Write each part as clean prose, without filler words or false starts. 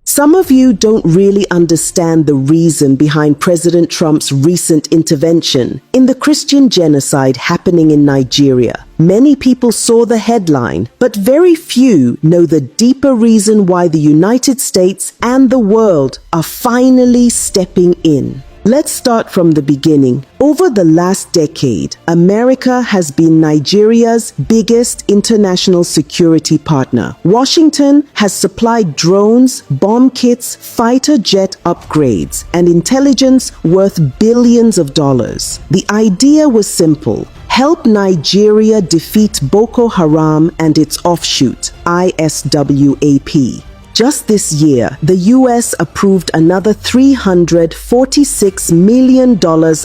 Some of you don't really understand the reason behind President Trump's recent intervention in the Christian genocide happening in Nigeria. Many people saw the headline, but very few know the deeper reason why the United States and the world are finally stepping in. Let's start from the beginning. Over the last decade, America has been Nigeria's biggest international security partner. Washington has supplied drones, bomb kits, fighter jet upgrades, and intelligence worth billions of dollars. The idea was simple: help Nigeria defeat Boko Haram and its offshoot, ISWAP. Just this year, the US approved another $346 million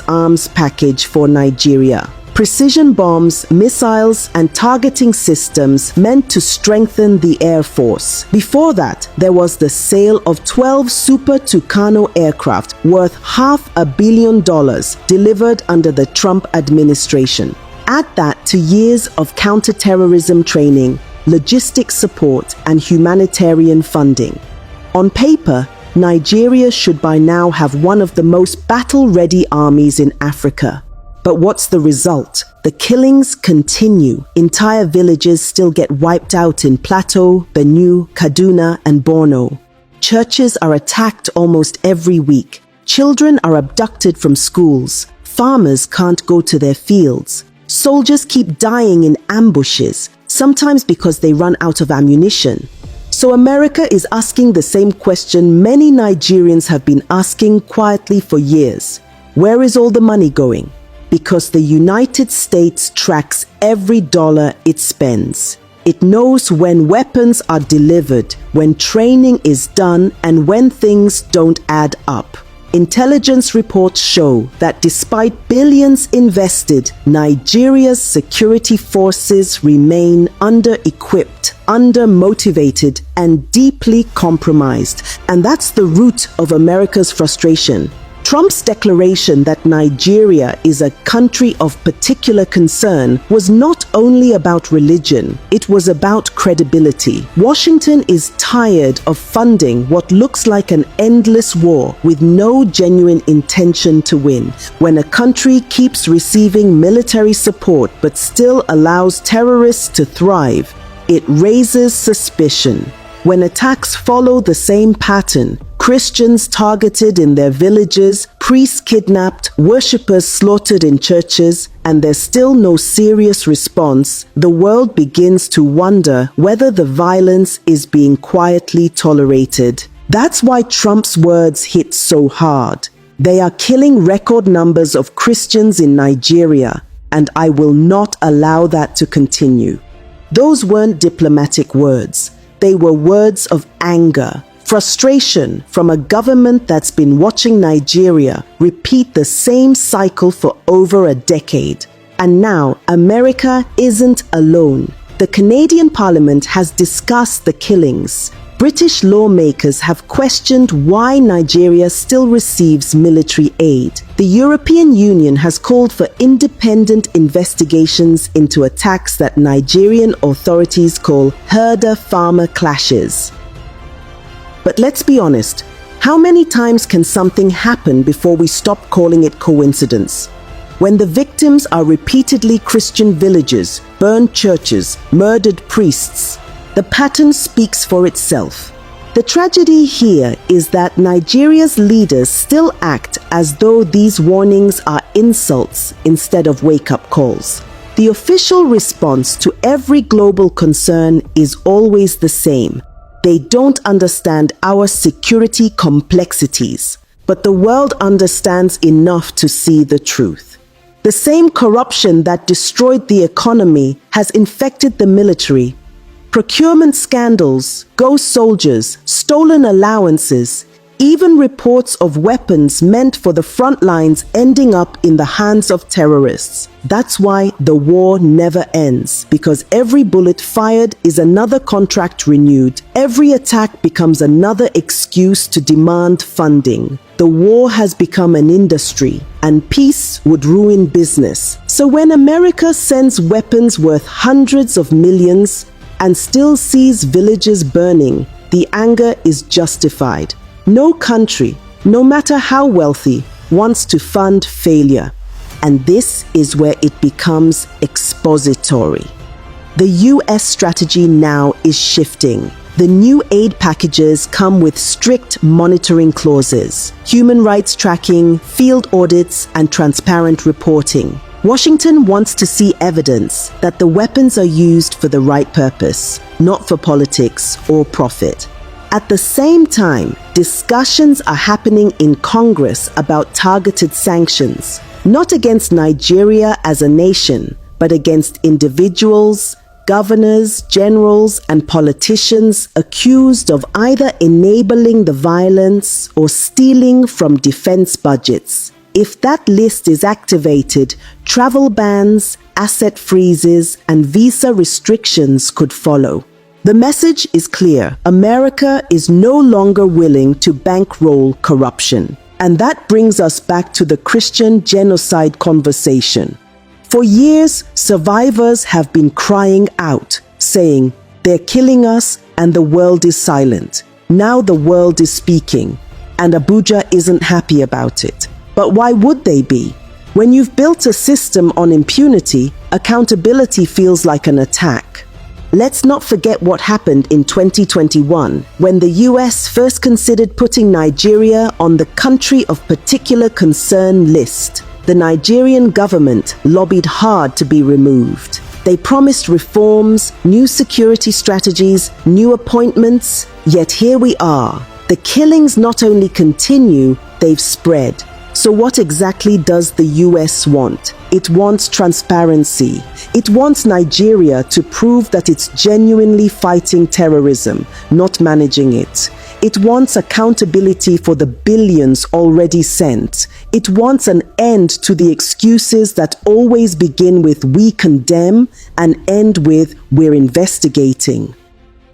arms package for Nigeria. Precision bombs, missiles, and targeting systems meant to strengthen the Air Force. Before that, there was the sale of 12 Super Tucano aircraft worth $500 million delivered under the Trump administration. Add that to years of counterterrorism training, logistics support, and humanitarian funding. On paper, Nigeria should by now have one of the most battle-ready armies in Africa. But what's the result? The killings continue. Entire villages still get wiped out in Plateau, Benue, Kaduna, and Borno. Churches are attacked almost every week. Children are abducted from schools. Farmers can't go to their fields. Soldiers keep dying in ambushes, sometimes because they run out of ammunition. So America is asking the same question many Nigerians have been asking quietly for years. Where is all the money going? Because the United States tracks every dollar it spends. It knows when weapons are delivered, when training is done, and when things don't add up. Intelligence reports show that despite billions invested, Nigeria's security forces remain under-equipped, under-motivated, and deeply compromised. And that's the root of America's frustration. Trump's declaration that Nigeria is a country of particular concern was not only about religion, it was about credibility. Washington is tired of funding what looks like an endless war with no genuine intention to win. When a country keeps receiving military support but still allows terrorists to thrive, it raises suspicion. When attacks follow the same pattern, Christians targeted in their villages, priests kidnapped, worshippers slaughtered in churches, and there's still no serious response, the world begins to wonder whether the violence is being quietly tolerated. That's why Trump's words hit so hard. They are killing record numbers of Christians in Nigeria, and I will not allow that to continue. Those weren't diplomatic words. They were words of anger. Frustration from a government that's been watching Nigeria repeat the same cycle for over a decade. And now, America isn't alone. The Canadian Parliament has discussed the killings. British lawmakers have questioned why Nigeria still receives military aid. The European Union has called for independent investigations into attacks that Nigerian authorities call herder-farmer clashes. But let's be honest, how many times can something happen before we stop calling it coincidence? When the victims are repeatedly Christian villages, burned churches, murdered priests, the pattern speaks for itself. The tragedy here is that Nigeria's leaders still act as though these warnings are insults instead of wake-up calls. The official response to every global concern is always the same. They don't understand our security complexities, but the world understands enough to see the truth. The same corruption that destroyed the economy has infected the military. Procurement scandals, ghost soldiers, stolen allowances, even reports of weapons meant for the front lines ending up in the hands of terrorists. That's why the war never ends, because every bullet fired is another contract renewed. Every attack becomes another excuse to demand funding. The war has become an industry, and peace would ruin business. So when America sends weapons worth hundreds of millions and still sees villages burning, The anger is justified. No country, no matter how wealthy, wants to fund failure. And this is where it becomes expository. The US strategy now is shifting. The new aid packages come with strict monitoring clauses, human rights tracking, field audits, and transparent reporting. Washington wants to see evidence that the weapons are used for the right purpose, not for politics or profit. At the same time, discussions are happening in Congress about targeted sanctions, not against Nigeria as a nation, but against individuals, governors, generals, and politicians accused of either enabling the violence or stealing from defense budgets. If that list is activated, travel bans, asset freezes, and visa restrictions could follow. The message is clear. America is no longer willing to bankroll corruption. And that brings us back to the Christian genocide conversation. For years, survivors have been crying out, saying, "They're killing us and the world is silent." Now the world is speaking, and Abuja isn't happy about it. But why would they be? When you've built a system on impunity, accountability feels like an attack. Let's not forget what happened in 2021 when the US first considered putting Nigeria on the country of particular concern list. The Nigerian government lobbied hard to be removed. They promised reforms, new security strategies, new appointments, yet here we are. The killings not only continue, they've spread. So what exactly does the US want? It wants transparency. It wants Nigeria to prove that it's genuinely fighting terrorism, not managing it. It wants accountability for the billions already sent. It wants an end to the excuses that always begin with "we condemn" and end with "we're investigating."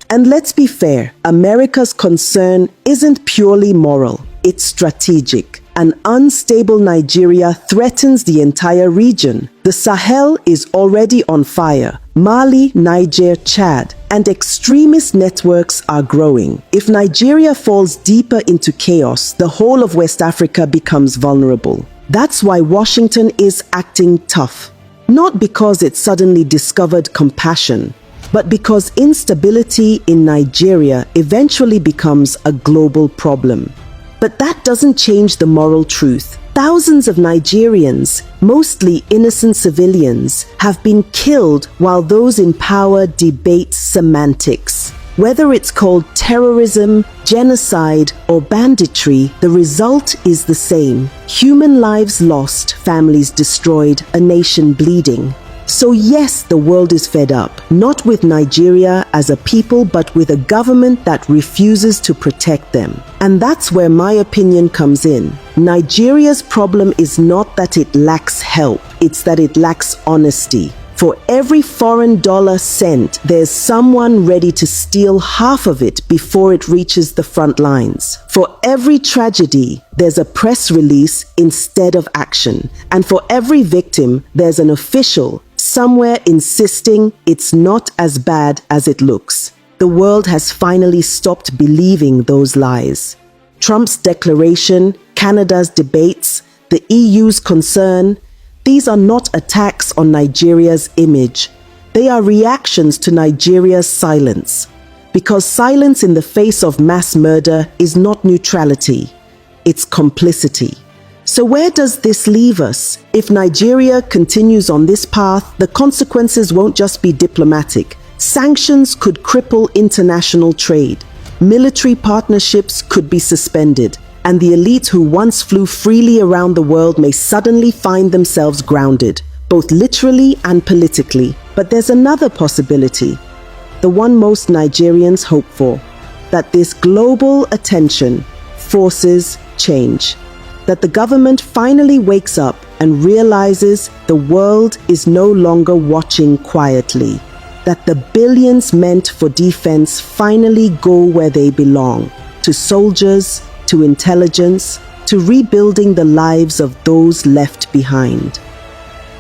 And let's be fair, America's concern isn't purely moral, it's strategic. An unstable Nigeria threatens the entire region. The Sahel is already on fire. Mali, Niger, Chad, and extremist networks are growing. If Nigeria falls deeper into chaos, the whole of West Africa becomes vulnerable. That's why Washington is acting tough. Not because it suddenly discovered compassion, but because instability in Nigeria eventually becomes a global problem. But that doesn't change the moral truth. Thousands of Nigerians, mostly innocent civilians, have been killed while those in power debate semantics. Whether it's called terrorism, genocide, or banditry, the result is the same. Human lives lost, families destroyed, a nation bleeding. So yes, the world is fed up, not with Nigeria as a people, but with a government that refuses to protect them. And that's where my opinion comes in. Nigeria's problem is not that it lacks help, it's that it lacks honesty. For every foreign dollar sent, there's someone ready to steal half of it before it reaches the front lines. For every tragedy, there's a press release instead of action. And for every victim, there's an official somewhere insisting it's not as bad as it looks. The world has finally stopped believing those lies. Trump's declaration, Canada's debates, the EU's concern, these are not attacks on Nigeria's image. They are reactions to Nigeria's silence. Because silence in the face of mass murder is not neutrality, it's complicity. So where does this leave us? If Nigeria continues on this path, the consequences won't just be diplomatic. Sanctions could cripple international trade. Military partnerships could be suspended. And the elite who once flew freely around the world may suddenly find themselves grounded, both literally and politically. But there's another possibility, the one most Nigerians hope for, that this global attention forces change. That the government finally wakes up and realizes the world is no longer watching quietly. That the billions meant for defense finally go where they belong, to soldiers, to intelligence, to rebuilding the lives of those left behind.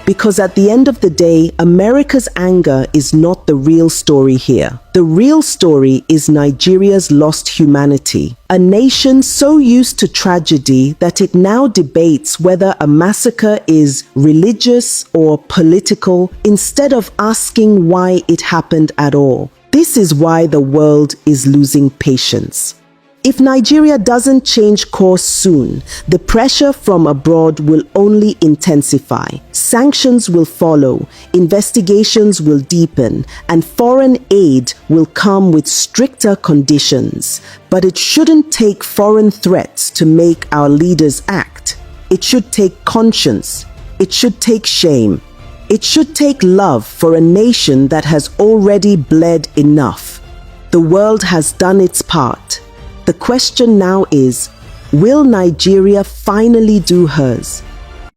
Because at the end of the day, America's anger is not the real story here. The real story is Nigeria's lost humanity, a nation so used to tragedy that it now debates whether a massacre is religious or political instead of asking why it happened at all. This is why the world is losing patience. If Nigeria doesn't change course soon, the pressure from abroad will only intensify. Sanctions will follow, investigations will deepen, and foreign aid will come with stricter conditions. But it shouldn't take foreign threats to make our leaders act. It should take conscience. It should take shame. It should take love for a nation that has already bled enough. The world has done its part. The question now is, will Nigeria finally do hers?